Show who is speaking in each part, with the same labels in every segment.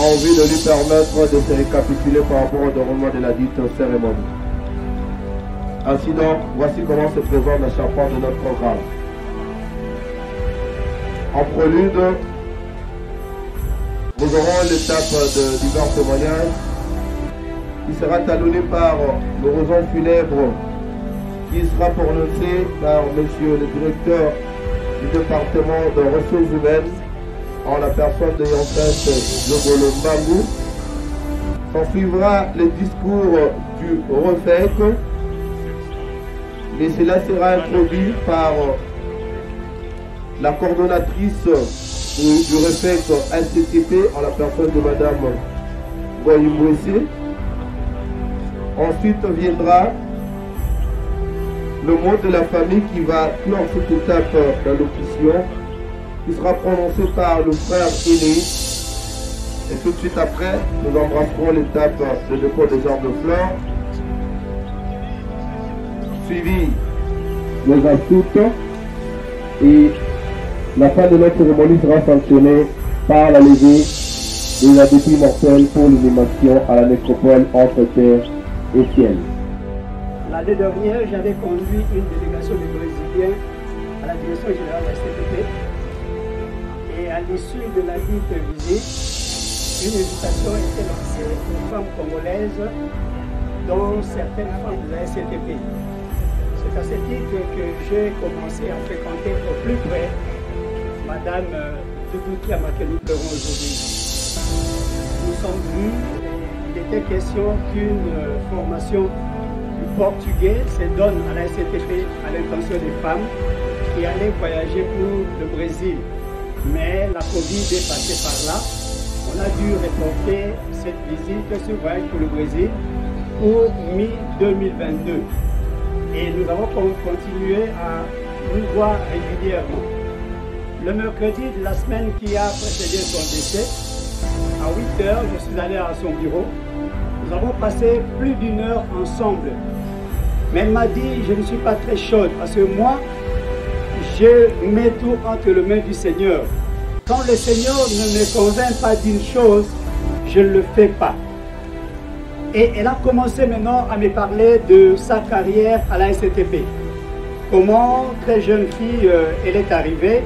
Speaker 1: envie de lui permettre de se récapituler par rapport au déroulement de la dite cérémonie. Ainsi donc, voici comment se présente la charpente de notre programme. En prélude, nous aurons l'étape de divers témoignages qui sera talonnée par l'oraison funèbre qui sera prononcée par monsieur le directeur du département de ressources humaines en la personne de Yancès Logolo Mbangou. S'en suivra le discours du REFEC, mais cela sera introduit par la coordonnatrice du REFEC STTP en la personne de madame Boyimouessé. Ensuite viendra le mot de la famille qui va clore cette étape d'allocution, qui sera prononcé par le frère aîné. Et tout de suite après, nous embrasserons l'étape de dépôt des arbres de fleurs, suivi des insultes, et la fin de notre cérémonie sera sanctionnée par la levée de la dépit mortelle pour l'inhumation à la nécropole entre terre et ciel.
Speaker 2: L'année dernière, j'avais conduit une délégation de Brésiliens à la direction générale de la STTP. Et à l'issue de la dite visite, une invitation a été lancée aux femmes congolaises, dont certaines femmes de la STTP. C'est à ce titre que j'ai commencé à fréquenter au plus près Madame Doudou Kiama que nous pleurons aujourd'hui. Nous sommes venus, il était question qu'une formation du portugais se donne à la STTP à l'intention des femmes qui allaient voyager pour le Brésil. Mais la Covid est passée par là. On a dû reporter cette visite, ce voyage pour le Brésil, pour mi-2022. Et nous avons continué à nous voir régulièrement. Le mercredi de la semaine qui a précédé son décès, à 8 h, je suis allé à son bureau. Nous avons passé plus d'1 heure ensemble. Mais elle m'a dit, je ne suis pas très chaude parce que moi, je mets tout entre les mains du Seigneur. Quand le Seigneur ne me convainc pas d'une chose, je ne le fais pas. Et elle a commencé maintenant à me parler de sa carrière à la STTP. Comment, très jeune fille, elle est arrivée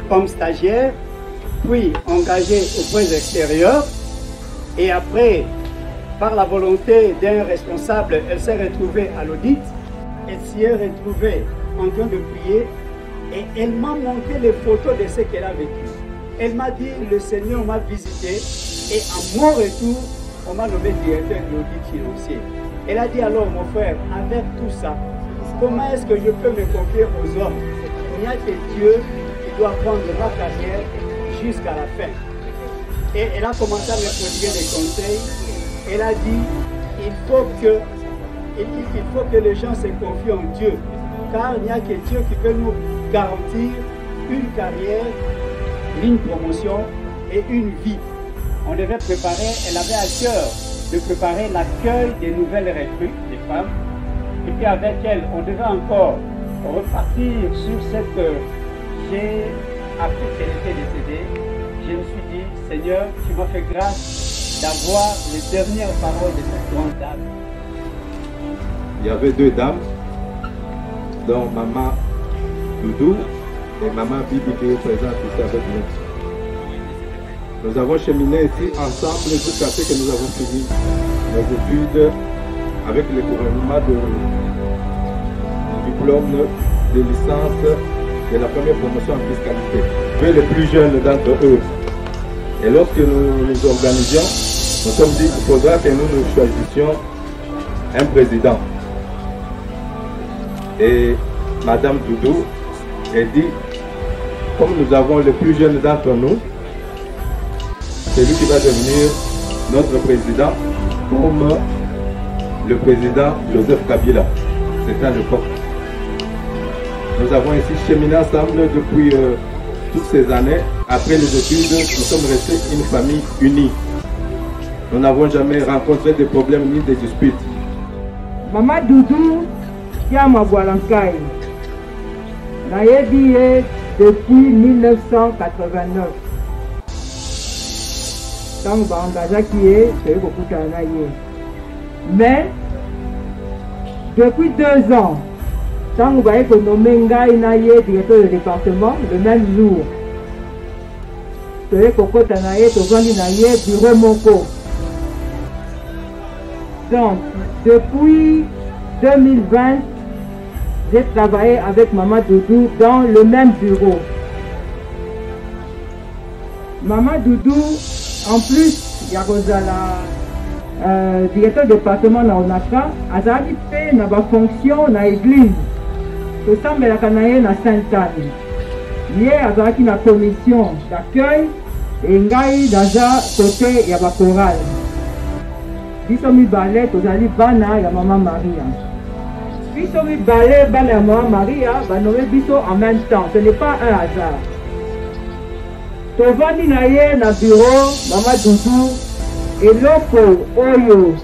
Speaker 2: comme stagiaire, puis engagée auprès extérieur, et après, par la volonté d'un responsable, elle s'est retrouvée à l'audit, elle s'y est retrouvée en train de prier, et elle m'a montré les photos de ce qu'elle a vécu. Elle m'a dit, le Seigneur m'a visité, et à mon retour, on m'a nommé directeur de l'audit financier. Elle a dit alors, mon frère, avec tout ça, comment est-ce que je peux me confier aux hommes? Il n'y a que Dieu qui doit prendre ma carrière jusqu'à la fin. Et elle a commencé à me prodiguer des conseils. Elle a dit, il faut que les gens se confient en Dieu, car il n'y a que Dieu qui peut nous garantir une carrière, une promotion et une vie. On devait préparer, elle avait à cœur de préparer l'accueil des nouvelles recrues, des femmes. Et puis avec elle, on devait encore repartir sur cette... J'ai appris qu'elle était décédée. Je me suis dit, Seigneur, tu m'as fait grâce d'avoir les dernières paroles de cette grande dame.
Speaker 3: Il y avait 2 dames, dont maman Doudou et maman Bibi qui est présente ici avec nous. Nous avons cheminé ici ensemble jusqu'à ce que nous avons fini nos études avec le gouvernement du diplôme de licence de la première promotion en fiscalité. Tu es le plus jeune d'entre eux. Et lorsque nous nous organisions, nous sommes dit qu'il faudra que nous choisissions un président. Et Madame Doudou a dit, comme nous avons le plus jeune d'entre nous, c'est lui qui va devenir notre président, comme le président Joseph Kabila. C'était à l'époque. Nous avons ici cheminé ensemble depuis toutes ces années. Après les études, nous sommes restés une famille unie. Nous n'avons jamais rencontré de problèmes ni de disputes.
Speaker 4: Maman Doudou, qui a ma Boalankai, depuis 1989. ntango baengazaki ye toyei kokutana na ye. Mais depuis 2 ans ntango baye konome ngai na ye directeur de département le même jour toyei kokota na ye tovandi na ye bureau moko. Donc depuis 2020 j'ai travaillé avec Maman Doudou dans le même bureau. Maman Doudou, en plus, il y a directeur département na Onatra, azali pe na ba fonction na église. To sambelaka na ye na Sainte-Anne. Ye azalaki na commission d'accueil et ngai daza côté ya ba chorale. Biso mibale tozali bana ya Maman Maria. Biso mibale bana ya Maman Maria banome biso en même temps. Ce n'est pas un hasard. Tovandi na ye na bureau Maman Doudou eloko oyo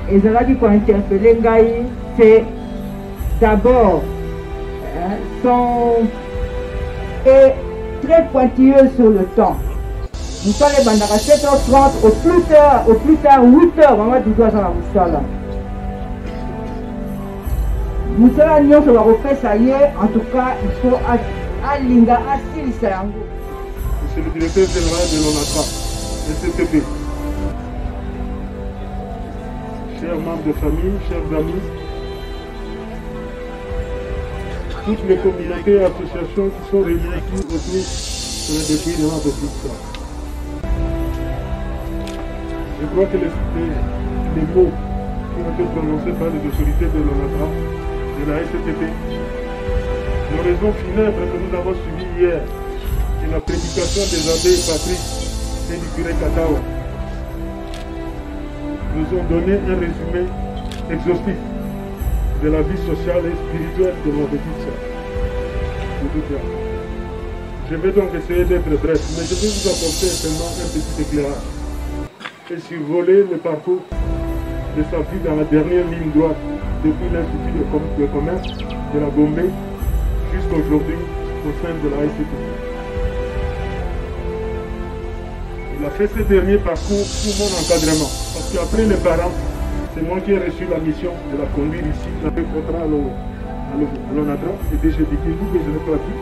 Speaker 4: ezalaki kointerpele ngai c'est d'abord son est très pointilleux sur le temps. Moussala bandaka 7h30 au plus tard 8h Maman Doudou azala moussala. Moussala nyonso bakopesa ye en tout cas il faut alinga asilisa yango.
Speaker 5: C'est le directeur général de l'ONATRA, STP. Chers membres de famille, chers amis, toutes les communautés et associations qui sont réunies ici autour de la dépouille de notre petite soeur. Je crois que les mots qui ont été prononcés par les autorités de l'ONATRA, de la STP, l'oraison funèbre que nous avons suivie hier, et la prédication des abbés Patrick et du curé Katawa nous ont donné un résumé exhaustif de la vie sociale et spirituelle de nos petites sœurs. Je vais donc essayer d'être bref, mais je vais vous apporter seulement un petit éclairage et survoler le parcours de sa vie dans la dernière ligne droite depuis l'Institut de commerce de la Gombe jusqu'à aujourd'hui au sein de la STP. Il a fait ce dernier parcours sous mon encadrement. Parce qu'après les parents, c'est moi qui ai reçu la mission de la conduire ici, dans le contrat à l'ONATRA, et déjà dit que je n'ai pas dit.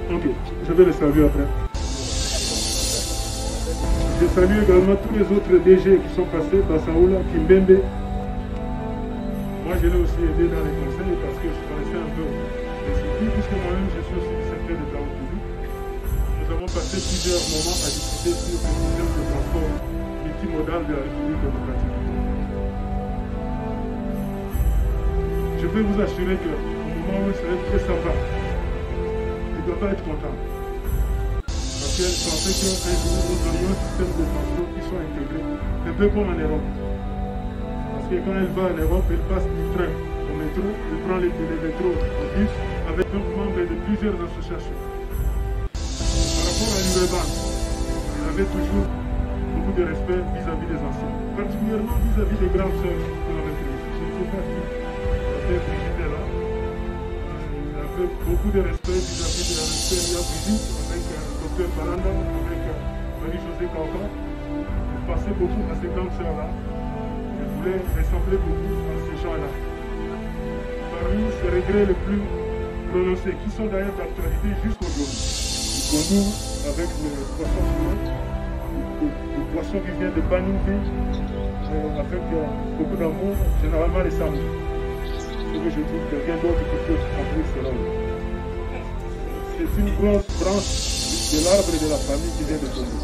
Speaker 5: Ok, je vais le saluer après. Je salue également tous les autres DG qui sont passés, Bassaoula, Kimbembe. Moi, je l'ai aussi aidé dans les conseils parce que je connaissais un peu les circuits, puisque moi-même, je suis aussi du secteur des travaux publics. Nous avons passé plusieurs moments à discuter sur le système de transport multimodal de la République démocratique. Je peux vous assurer qu'au moment où il serait très sympa, il ne doit pas être content. Parce qu'elle pensait qu'un jour, nous aurions un système de transport qui soit intégré, un peu comme en Europe. Parce que quand elle va en Europe, elle passe du train au métro, elle prend les métros au bus, avec donc membres de plusieurs associations. À l'Urban, il avait toujours beaucoup de respect vis-à-vis des anciens, particulièrement vis-à-vis des grandes sœurs qu'on avait prises. Je ne sais pas si la sœur Brigitte est là. Il avait beaucoup de respect vis-à-vis de la sœur Brigitte, avec le docteur Balanda, avec Marie-Josée Kauka. Il passait beaucoup à ces grandes sœurs-là. Il voulait ressembler beaucoup à ces gens-là. Parmi ces regrets les plus prononcés, qui sont d'ailleurs d'actualité jusqu'aujourd'hui, Gondou avec le poisson fumé, le poisson qui vient de Banouvé, avec beaucoup d'amour, généralement les samedis. Ce que je trouve quelqu'un d'autre qui peut remplir cela. C'est une grosse branche de l'arbre de la famille qui vient de tomber.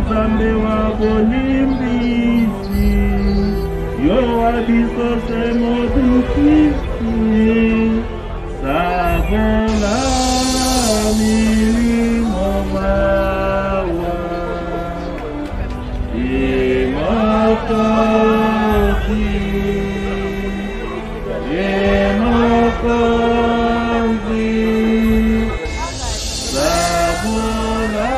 Speaker 6: Nzambe wa bolimbisi yo wabiso se modukisi sabola milimo mawa imokoti imokonzi sabola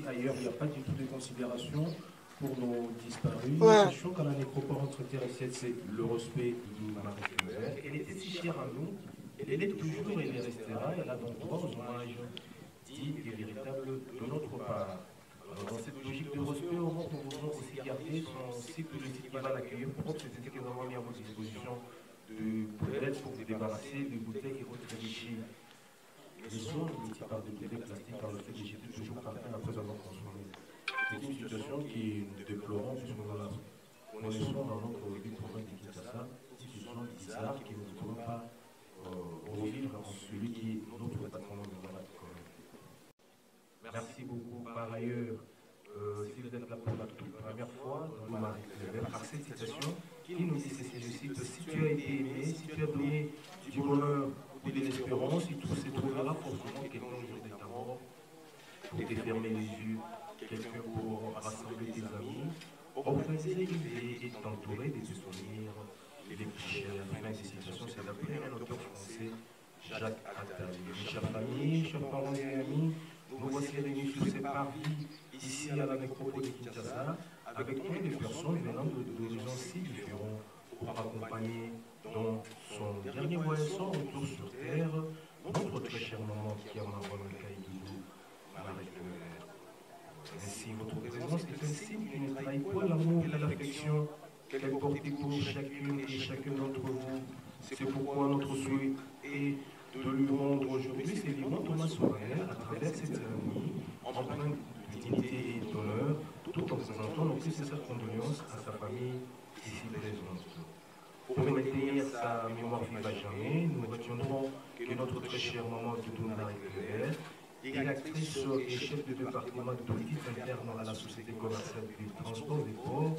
Speaker 7: Ailleurs, il n'y a pas du tout de considération pour nos disparus. Sachant qu'à la nécropole entre terre et ciel, c'est le respect de Marie-Claire. Elle était si chère à nous, elle est toujours et elle restera. Elle a donc droit aux hommages dits et véritables de notre part. Alors, dans cette logique de respect, au moins, nous voulons aussi garder son site, le site qui va l'accueillir. Pour que c'était vraiment mis à votre disposition de poubelles pour vous débarrasser des bouteilles et autres déchets. Les zones municipales de bouteilles plastiques dans le fait de jeter toujours par terre après avoir consommé. C'est une situation qui nous déplorons puisque nous la connaissons dans notre ville province de Kinshasa, une situation bizarre qui ne pourrait pas revivre en celui qui est notre patrimoine de la commune. Merci beaucoup. Par ailleurs, si vous êtes là pour la toute première fois dans le Marie-Claire, par cette citation qui nous dit ceci, je cite, si tu as été aimé, si tu as donné du bonheur ou de l'espérance, il se trouvera forcément quelqu'un au jour de ta mort pour te fermer les yeux, quelqu'un pour rassembler tes amis, organiser une vie et t'entourer de tes souvenirs les plus chers. Fin de citation, c'est d'après un auteur français Jacques Attali. Mes chères familles, chers parents et amis, nous voici réunis sur ces parvis, ici à la nécropole de Kinshasa, avec plein de personnes venant d'horizons si différents pour accompagner dans son dernier voyage sans retour sur terre notre très cher maman qui a Maman Kaïdou, Marie-Claire. Ainsi, votre présence est un signe qui ne trahit pas l'amour et l'affection qu'elle porte pour chacune et chacun d'entre vous. C'est pourquoi notre souhait est de lui rendre aujourd'hui ces vivants Thomas solennels à travers cette cérémonie, empreinte de dignité et d'honneur, tout en présentant nos plus sincères condoléances à sa famille ici présente. Pour maintenir sa mémoire vive à jamais, nous retiendrons que notre très chère maman Doudou Marie-Claire, directrice et chef de département de politique interne à la Société commerciale du transport des ports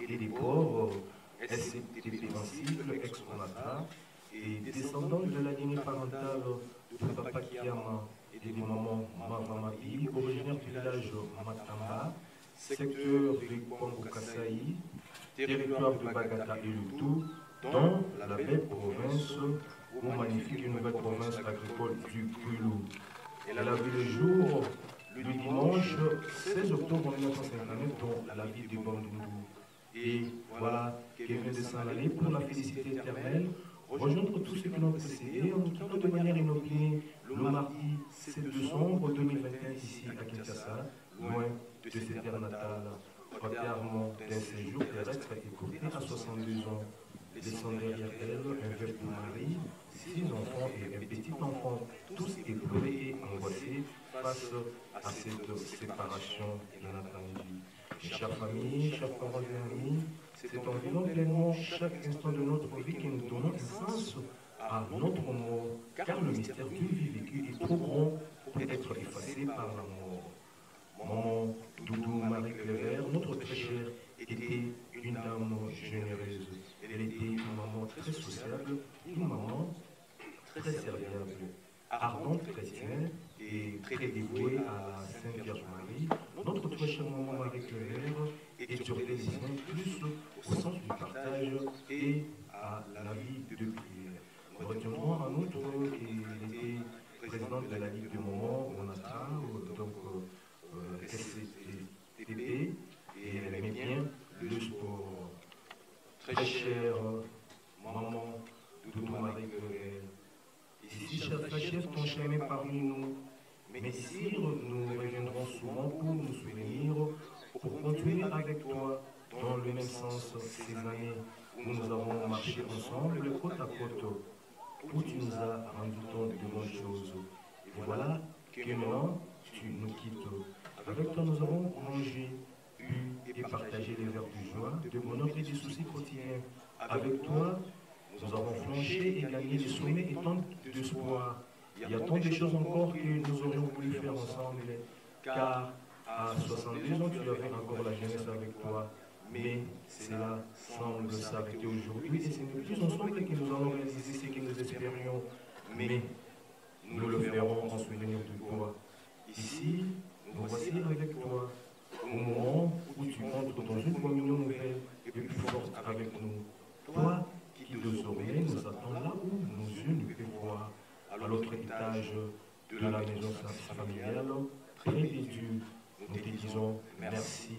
Speaker 7: et des ports, SCTP Sensible, ex-Onatra, et descendant de la lignée parentale de Papa Kiama et de maman Mavamabi, originaire du village Matamba, secteur de Kwambo-Kasaï, territoire de Bagata et Lutu, dans la belle province ou magnifique nouvelle province agricole du Kulu. Elle a vu le jour le dimanche 16 octobre 1959 dans la ville de Bandundu. Et voilà qu'elle vient de s'en aller pour la félicité éternelle, rejoindre tous ceux qui l'ont précédé en quittant de manière inopinée le mardi 7 décembre 2021 ici à Kinshasa, loin de ses terres natales, au terme d'un séjour terrestre écourté à 62 ans. Laissant derrière elle un veuve pour mari, 6 enfants et un petit enfant, tous éplorés et angoissés face à cette séparation inattendue. Chères familles, chers parents et amis, c'est en vivant pleinement chaque instant de notre vie que nous donnons un sens à notre mort, car le mystère d'une vie vécue est trop grand pour être effacé par la mort. Maman Doudou Marie-Claire, notre très chère, était une dame généreuse. Elle était une maman très sociable, une maman très serviable, ardente chrétienne et très dévouée à la Sainte Vierge Marie. Notre très chère maman Marie-Claire exhortait les siens plus au sens du partage et à la vie de prière. Nous retiendrons en outre qu'elle était présidente de la Ligue du Moment Onatra, donc SCTP, et elle aimait bien le sport. Très chère maman Doudou Marie-Claire, ici, très chère, ton chemin parmi nous. Mais ici, nous reviendrons souvent pour nous souvenir, pour continuer avec toi dans le même sens ces années où nous avons marché ensemble, côte à côte, où tu nous as rendu tant de bonnes choses. Et voilà que maintenant, tu nous quittes. Avec toi, nous avons mangé, bu et partagé les verres de joie, de bonheur et des soucis quotidiens. Avec toi, nous avons flanché et gagné des sommets et tant d'espoir. Il y a tant de choses encore que nous aurions voulu faire ensemble, car à 62 ans, tu avais encore la jeunesse avec toi. Mais cela semble s'arrêter aujourd'hui et ce n'est plus ensemble que nous allons réaliser ce que nous espérions. Mais nous le ferons en souvenir de toi. Ici, nous voici avec toi, au moment où tu entres dans une communion nouvelle et plus forte avec nous. Toi qui désormais nous attends là où nos yeux ne peuvent voir, à l'autre étage de la maison familiale, près des dieux. Nous te disons merci.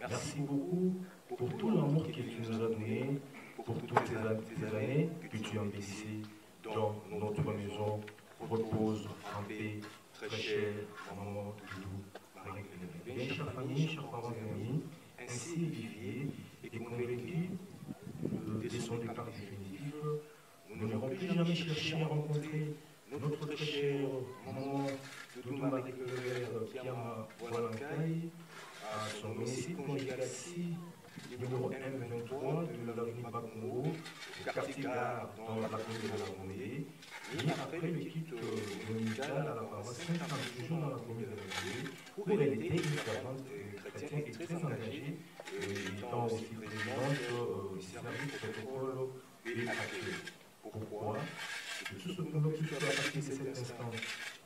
Speaker 7: Merci beaucoup pour tout l'amour que tu nous as donné, pour toutes ces années que tu as investi dans notre maison. Repose en paix, très chère maman Doudou Marie-Claire. Bien, chère famille, chers parents et amis, ainsi édifiés et convaincus de son départ définitif, nous n'aurons plus jamais cherché à rencontrer notre très chère maman Doudou Marie-Claire Kiama Walankai à son domicile conjugal ici, numéro M23 de l'avenue Bakongo, quartier Gare dans la commune de la Vendée, et après le quitte dominical à la paroisse Saint-Charles, toujours dans la commune de la Vendée, où elle était une servante chrétienne et très engagée, étant aussi présidente du service protocole et accueil. Pourquoi? De tout ce que nous puissions apporter cet instant,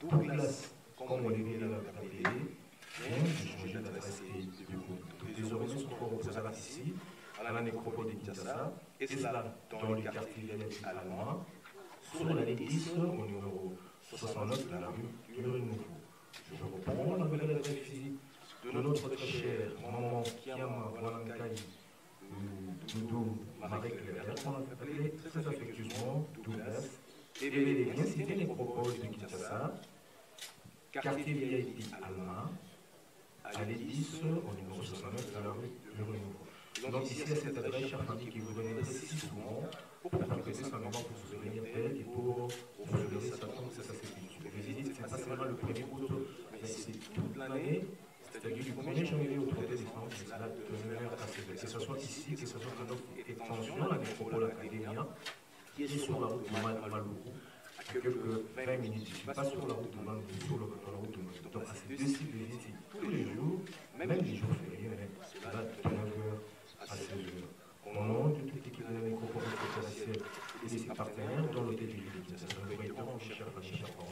Speaker 7: Douglas, comme on les vient de l'appeler, vient de changer d'adresse et de groupe. Désormais, son corps représente ici, à la nécropole de Kinshasa, et cela dans le quartier allemand, sur l'année 10 au numéro 69 de la rue du Renouveau. Je reprends la nouvelle adresse physique de notre très chère maman Kiama Walankai Doudou Marie-Claire, qu'on appelait très affectueusement Douglas, et les bien cité nécropole de Kinshasa, quartier VIP Alma, allée 10 au numéro 69 de la rue du Renouveau. Donc ici à cette adresse, chère famille, qui vous reviendrait si souvent pour permettre simplement pour se souvenir d'elle et pour vous lever sa tombe, sa sépulture. Les visites, c'est pas seulement le 1er août, mais c'est toute l'année, c'est-à-dire du 1er janvier au 31 décembre, c'est là de 9h à 16h. Que ce soit ici, que ce soit dans notre extension, la Nécropole Academia, qui est sur la route de Malou, à quelques 20 minutes ici, pas sur la route de Malou, sur la route de Malou. Donc à ces deux sites de visite tous les jours, même les jours fériés, c'est là de 9h à 16h. Au nom de toute l'équipe de la Nécropole et de ses partenaires, dans l'hôtel du Ligue, ça se réveille devant chers parents.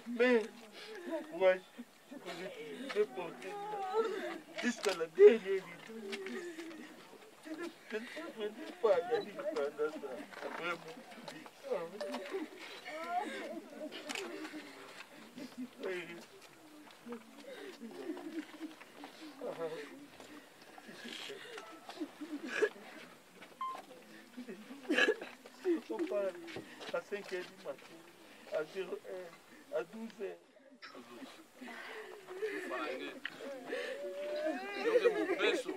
Speaker 6: Mais, moi, je vais porter jusqu'à la dernière minute. Je ne sais pas, il y a dit pendant ça. Après, on parle à 5h du matin, à 0h, à 12h.
Speaker 8: Yo que mon peso.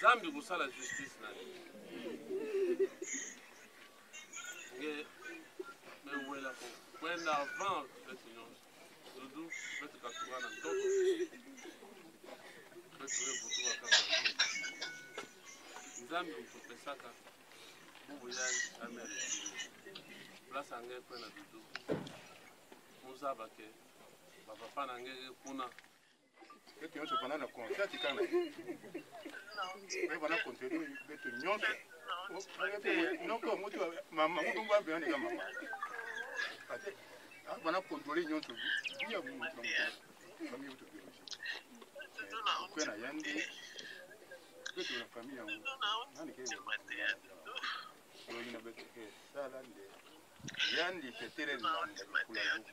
Speaker 8: Zambi kusala justice nani. Mewela kwenda avant betu nyonso. Dudu betu katukana mtoto. Betu webutuwa kama Zambi mtupesaka. Bubu yali Amerika. Place ange kwena Dudu. Muzaba ke. Papa nange kuna.
Speaker 9: Betu nyonso banana konfia kana. Bana continue betu nyonso. Noko mutu mama mutu ngwa bya ndika mama. Ate bana contrôler nyonso biya mutu famille mutu biologie. Kwena yandi betu na famille yangu. Nani ke yo ina betu ke sala nde. Yandi tetere nda kula yo.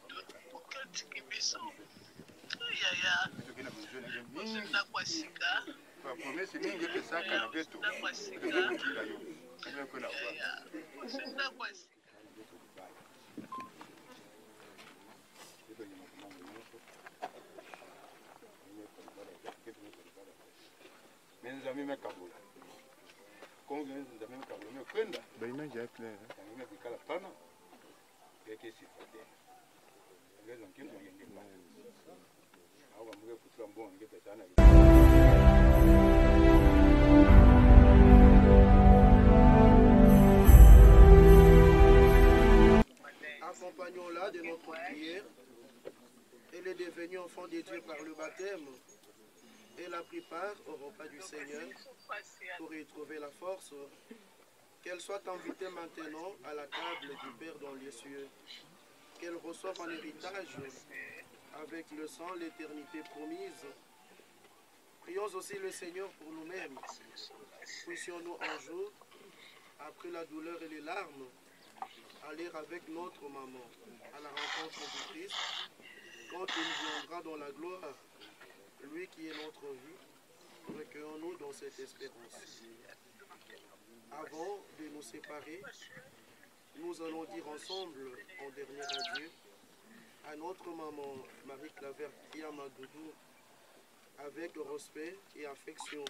Speaker 9: Ya. Tukina mjone mingi. Kwa promesse mingi pesaka na betu. Kila yo. Ndio kuna kwa. Menza mimi kabula. Kongo menza mimi kabula. Mimi kwenda.
Speaker 5: Baina ya clair.
Speaker 9: Mimi kikala pana. Yake sifate. Ngeza nkinzo ngenge pana. Au amuge kutura mbongo ngeke sana.
Speaker 10: Accompagnons-la de notre prière. Elle est devenue enfant de Dieu par le baptême. Elle a pris part au repas du Seigneur pour y trouver la force. Qu'elle soit invitée maintenant à la table du Père dans les cieux. Qu'elle reçoive en héritage avec le sang l'éternité promise. Prions aussi le Seigneur pour nous-mêmes. Puissions-nous un jour, après la douleur et les larmes, aller avec notre maman à la rencontre du Christ quand il viendra dans la gloire, lui qui est notre vie. Recueillons-nous dans cette espérance. Avant de nous séparer, nous allons dire ensemble en dernier adieu à notre maman Marie-Claver Kiamadoudou avec respect et affection.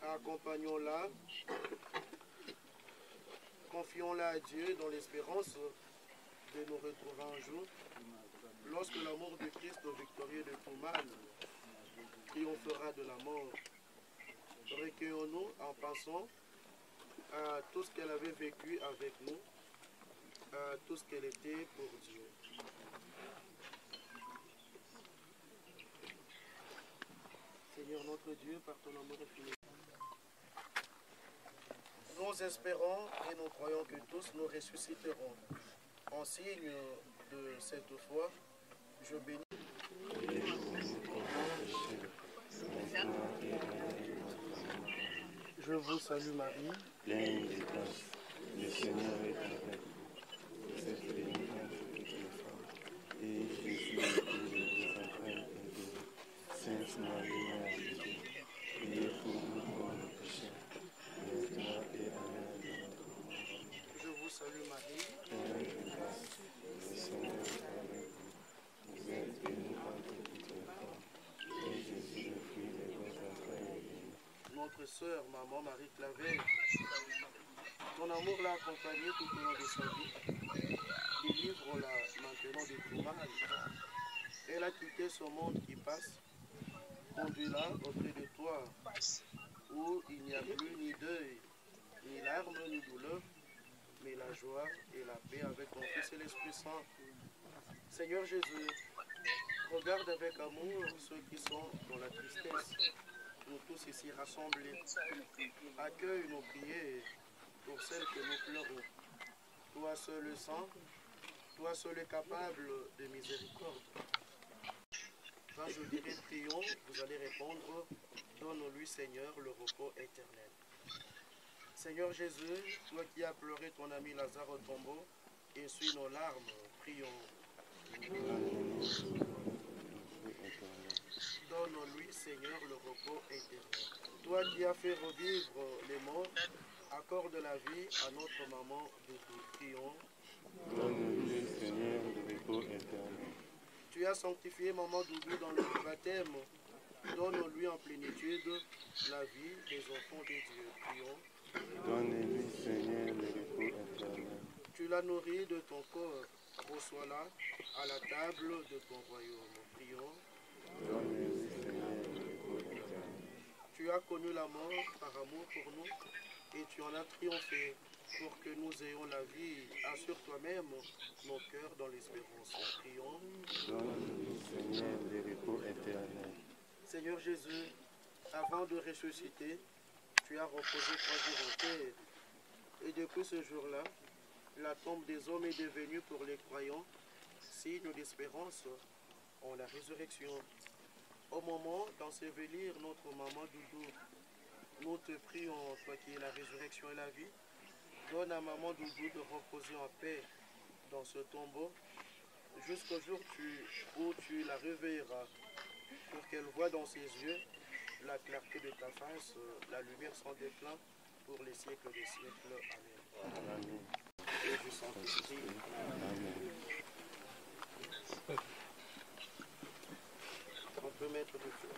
Speaker 10: Accompagnons-la, confions-la à Dieu dans l'espérance de nous retrouver un jour lorsque l'amour de Christ victorieux de tout mal triomphera de la mort. Recueillons-nous en passant à tout ce qu'elle avait vécu avec nous, à tout ce qu'elle était pour Dieu. Seigneur notre Dieu, par ton amour infini, nous espérons et nous croyons que tous nous ressusciterons. En signe de cette foi, je bénis. Je vous salue Marie,
Speaker 11: pleine de grâce, le Seigneur est avec vous. Vous êtes bénie entre toutes les femmes, et Jésus, le fruit de vos entrailles, est béni. Sainte Marie, Mère de Dieu, priez pour nous pauvres pécheurs, maintenant et à l'heure de notre mort.
Speaker 10: Je vous salue Marie,
Speaker 11: pleine de grâce, le Seigneur est avec vous. Vous êtes bénie entre toutes les femmes, et Jésus, le fruit de vos entrailles, est béni.
Speaker 10: notre sœur, maman Marie-Claver, ton amour l'a accompagnée tout au long de sa vie. Délivre-la maintenant de tout mal. Elle a quitté ce monde qui passe. Conduis-la auprès de toi, où il n'y a plus ni deuil, ni larmes, ni douleur, mais la joie et la paix avec ton Fils et l'Esprit Saint. Seigneur Jésus, regarde avec amour ceux qui sont dans la tristesse. Nous tous ici rassemblés, accueille nos prières pour celles que nous pleurons. Toi seul saint, toi seul est capable de miséricorde. Quand je dirai prions, vous allez répondre, donne-lui Seigneur le repos éternel. Seigneur Jésus, toi qui as pleuré ton ami Lazare au tombeau, essuie nos larmes, prions. Donne-lui Seigneur le repos éternel. Toi qui as fait revivre les morts, accorde la vie à notre maman Doudou. Prions.
Speaker 11: Donne-lui, Seigneur, le repos éternel.
Speaker 10: Tu as sanctifié maman Doudou dans le baptême. Donne-lui en plénitude la vie des enfants de Dieu. Prions.
Speaker 11: Donne-lui, Seigneur, le repos éternel.
Speaker 10: Tu l'as nourri de ton corps. Reçois-la à la table de ton royaume. Prions.
Speaker 11: Donne-lui, Seigneur, le repos éternel.
Speaker 10: Tu as connu la mort par amour pour nous et tu en as triomphé pour que nous ayons la vie. Assure toi-même nos cœurs dans l'espérance. Prions.
Speaker 11: Donne-lui, Seigneur, le repos éternel.
Speaker 10: Seigneur Jésus, avant de ressusciter, tu as reposé 3 jours en terre. Et depuis ce jour-là, la tombe des hommes est devenue pour les croyants signe d'espérance en la résurrection. Au moment d'ensevelir notre maman Doudou, nous te prions, toi qui es la résurrection et la vie, donne à maman Doudou de reposer en paix dans ce tombeau jusqu'au jour où tu la réveilleras, pour qu'elle voie dans ses yeux la clarté de ta face, la lumière sans déclin pour les siècles des siècles. Amen.
Speaker 11: Amen.
Speaker 10: Et du Saint-Esprit.
Speaker 11: Amen.
Speaker 10: On peut mettre du feu.